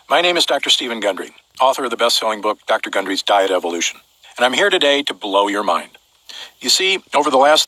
My name is Dr. Stephen Gundry, author of the best-selling book, Dr. Gundry's Diet Evolution. And I'm here today to blow your mind. You see, over the last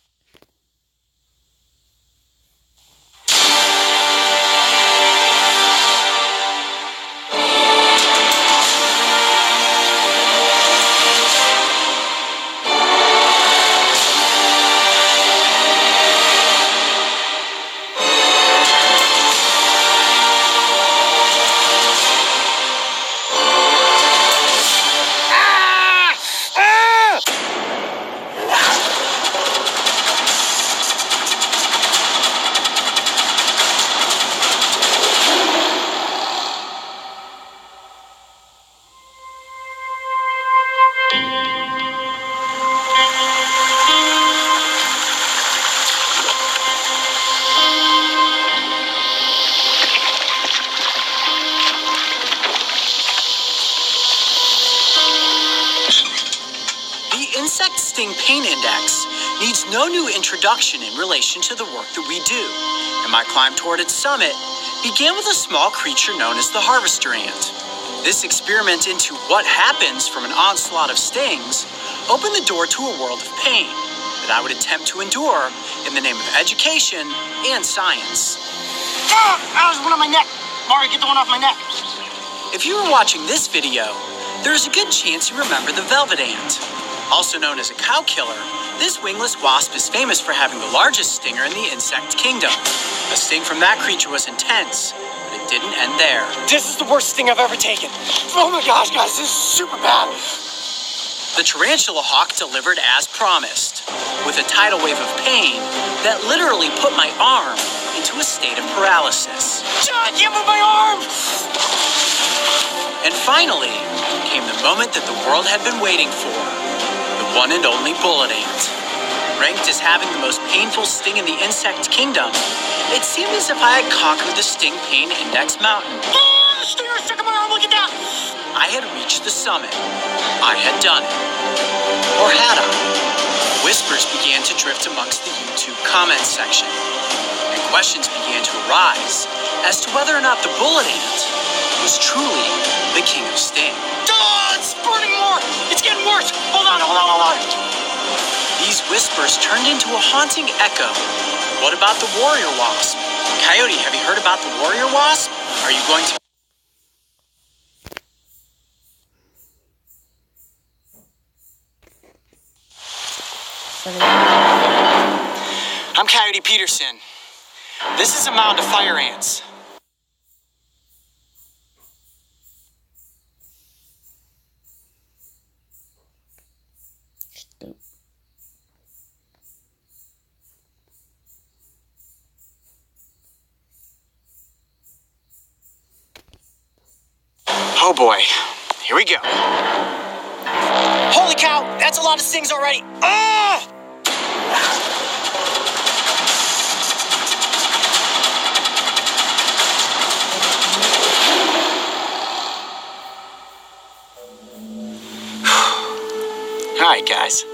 Insect Sting Pain Index needs no new introduction in relation to the work that we do, and my climb toward its summit began with a small creature known as the harvester ant. This experiment into what happens from an onslaught of stings opened the door to a world of pain that I would attempt to endure in the name of education and science. That was one on my neck. Mario, get the one off my neck. If you were watching this video, there's a good chance you remember the velvet ant. Also known as a cow killer, this wingless wasp is famous for having the largest stinger in the insect kingdom. A sting from that creature was intense, but it didn't end there. This is the worst sting I've ever taken. Oh my gosh, guys, this is super bad. The tarantula hawk delivered as promised, with a tidal wave of pain that literally put my arm into a state of paralysis. I can't move my arm! And finally came the moment that the world had been waiting for. The one and only bullet ant. Ranked as having the most painful sting in the insect kingdom, it seemed as if I had conquered the Sting Pain Index mountain. Oh, the stinger's stuck in my arm, look at that! I had reached the summit. I had done it. Or had I? Whispers began to drift amongst the YouTube comment section, and questions began to arise as to whether or not the bullet ant was truly the king of sting. Oh, it's burning more! It's getting worse! Hold on! These whispers turned into a haunting echo. What about the warrior wasp? Coyote, have you heard about the warrior wasp? Are you going to... I'm Coyote Peterson. This is a mound of fire ants. Oh boy, here we go. Holy cow, that's a lot of stings already. Ah! All right, guys.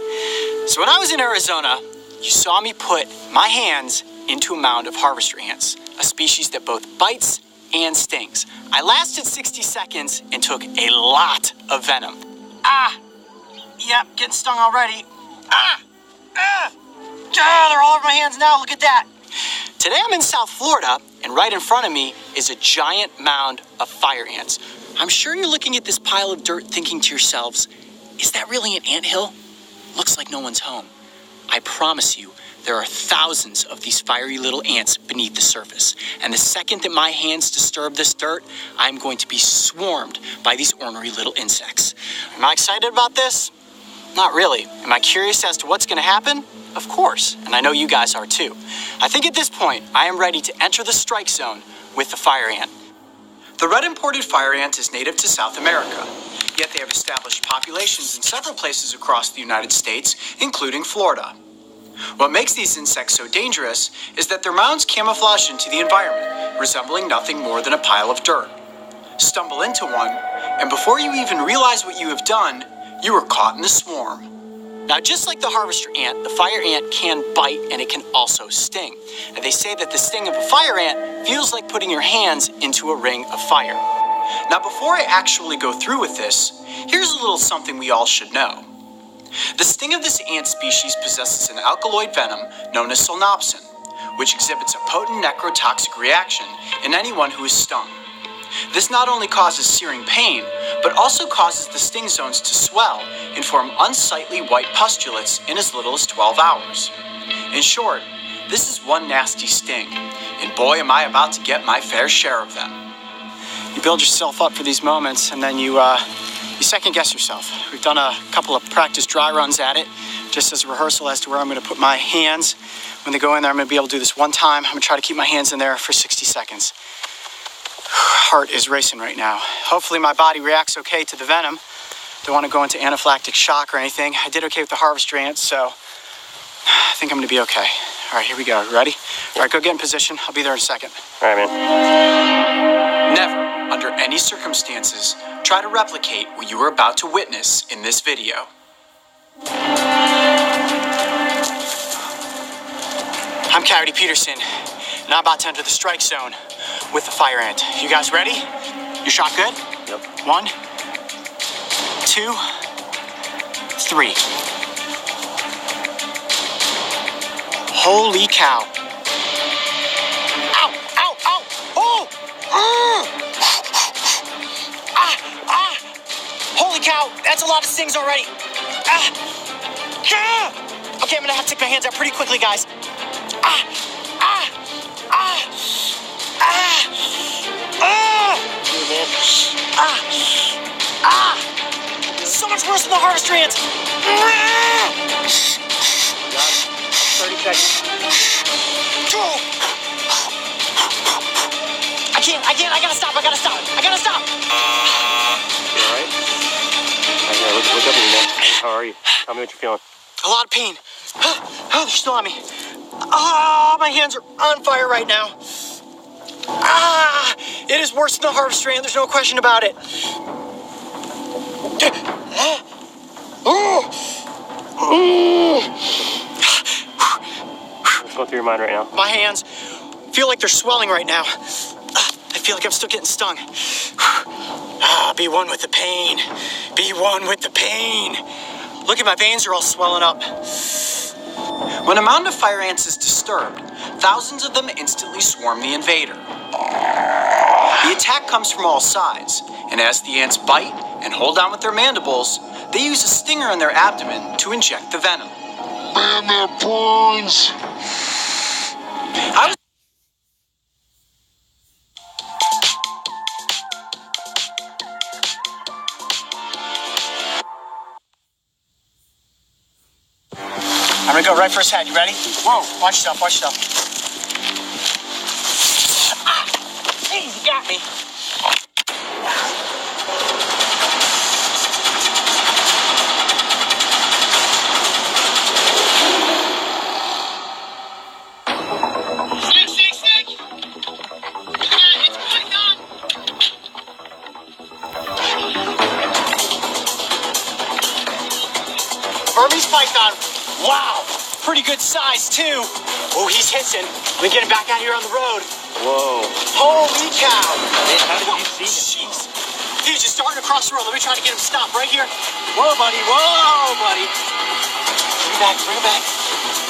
So when I was in Arizona, you saw me put my hands into a mound of harvester ants, a species that both bites and stings. I lasted 60 seconds and took a lot of venom. Yep, getting stung already. They're all over my hands now, look at that. Today I'm in South Florida, and right in front of me is a giant mound of fire ants. I'm sure you're looking at this pile of dirt thinking to yourselves, is that really an anthill? Looks like no one's home. I promise you, there are thousands of these fiery little ants beneath the surface. And the second that my hands disturb this dirt, I'm going to be swarmed by these ornery little insects. Am I excited about this? Not really. Am I curious as to what's going to happen? Of course, and I know you guys are too. I think at this point, I am ready to enter the strike zone with the fire ant. The red imported fire ant is native to South America, yet they have established populations in several places across the United States, including Florida. What makes these insects so dangerous is that their mounds camouflage into the environment, resembling nothing more than a pile of dirt. Stumble into one, and before you even realize what you have done, you are caught in the swarm. Now, just like the harvester ant, the fire ant can bite and it can also sting. And they say that the sting of a fire ant feels like putting your hands into a ring of fire. Now, before I actually go through with this, here's a little something we all should know. The sting of this ant species possesses an alkaloid venom known as solnopsin, which exhibits a potent necrotoxic reaction in anyone who is stung. This not only causes searing pain, but also causes the sting zones to swell and form unsightly white pustulates in as little as 12 hours. In short, this is one nasty sting, and boy am I about to get my fair share of them. You build yourself up for these moments, and then you second guess yourself. We've done a couple of practice dry runs at it, just as a rehearsal as to where I'm going to put my hands. When they go in there, I'm going to be able to do this one time. I'm going to try to keep my hands in there for 60 seconds. Heart is racing right now. Hopefully my body reacts okay to the venom. Don't want to go into anaphylactic shock or anything. I did okay with the harvester ants, so I think I'm going to be okay. All right, here we go. Ready? All right, go get in position. I'll be there in a second. All right, man. Never, under any circumstances, try to replicate what you are about to witness in this video. I'm Coyote Peterson, and I'm about to enter the strike zone with the fire ant. You guys ready? Your shot good? Yep. 1, 2, 3. Holy cow. Ow, ow, ow. Oh! Holy cow, that's a lot of stings already. Okay, I'm gonna have to take my hands out pretty quickly, guys. So much worse than the harvester ants. 30 seconds. I gotta stop. You all right? Okay, look up at me, man. How are you? Tell me what you're feeling. A lot of pain. Oh, they're still on me. Ah, my hands are on fire right now. It is worse than the harvester ant. There's no question about it. What's going through your mind right now? My hands feel like they're swelling right now. I feel like I'm still getting stung. Be one with the pain. Be one with the pain. Look at my veins are all swelling up. When a mound of fire ants is disturbed, thousands of them instantly swarm the invader. The attack comes from all sides, and as the ants bite and hold on with their mandibles, they use a stinger in their abdomen to inject the venom. Man, their points. I'm gonna go right for his head. You ready? Whoa, watch yourself, watch yourself. Hey, you got me. Burmese python. Wow, pretty good size too. Oh, he's hissing. Let me get him back out here on the road. Whoa. Holy cow. Man, how did you see him? Jeez. He's just starting across the road. Let me try to get him stopped right here. Whoa, buddy. Whoa, buddy. Bring it back.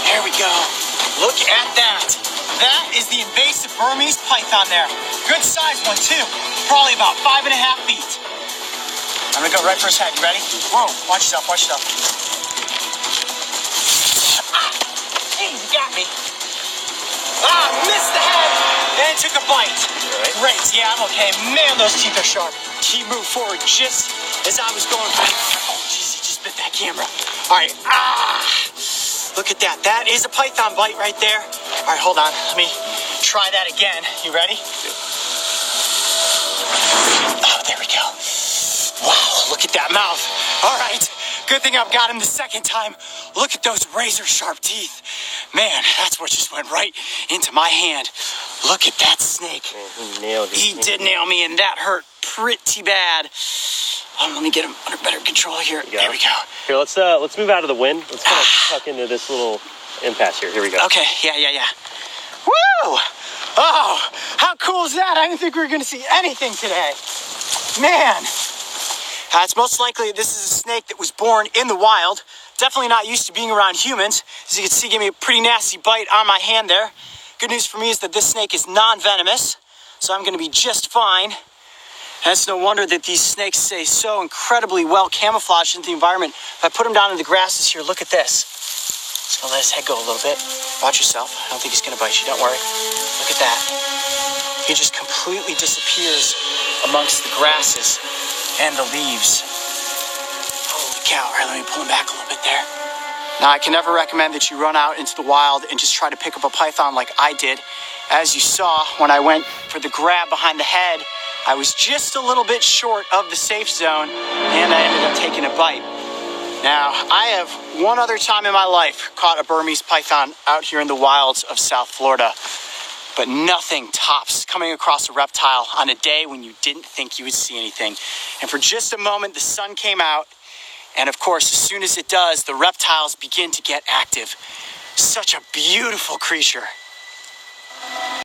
There we go. Look at that. That is the invasive Burmese python there. Good size one too. Probably about 5.5 feet. I'm gonna go right for his head. You ready? Whoa, watch yourself, watch yourself. You got me. Missed the head and took a bite. Right. Great, yeah, I'm okay. Man, those teeth are sharp. He moved forward just as I was going back. Oh, jeez, he just bit that camera. All right, look at that. That is a python bite right there. All right, hold on. Let me try that again. You ready? Oh, there we go. Wow, look at that mouth. All right. Good thing I've got him the second time. Look at those razor sharp teeth. Man, that's what just went right into my hand. Look at that snake. Man, he nailed you. He did nail me, and that hurt pretty bad. Let me get him under better control here. There we go. Here, let's move out of the wind. Let's kind of tuck into this little impasse here. Here we go. Okay, yeah. Woo! Oh, how cool is that? I didn't think we were going to see anything today. Man, it's most likely this is a snake that was born in the wild. Definitely not used to being around humans. As you can see, gave me a pretty nasty bite on my hand there. Good news for me is that this snake is non-venomous, so I'm going to be just fine. And it's no wonder that these snakes stay so incredibly well camouflaged into the environment. If I put him down in the grasses here, look at this. Just gonna let his head go a little bit. Watch yourself. I don't think he's gonna bite you, don't worry. Look at that. He just completely disappears amongst the grasses and the leaves. Holy cow. All right, let me pull him back a little bit there. Now, I can never recommend that you run out into the wild and just try to pick up a python like I did. As you saw, when I went for the grab behind the head, I was just a little bit short of the safe zone, and I ended up taking a bite. Now, I have one other time in my life caught a Burmese python out here in the wilds of South Florida, but nothing tops coming across a reptile on a day when you didn't think you would see anything. And for just a moment, the sun came out, and of course, as soon as it does, the reptiles begin to get active. Such a beautiful creature.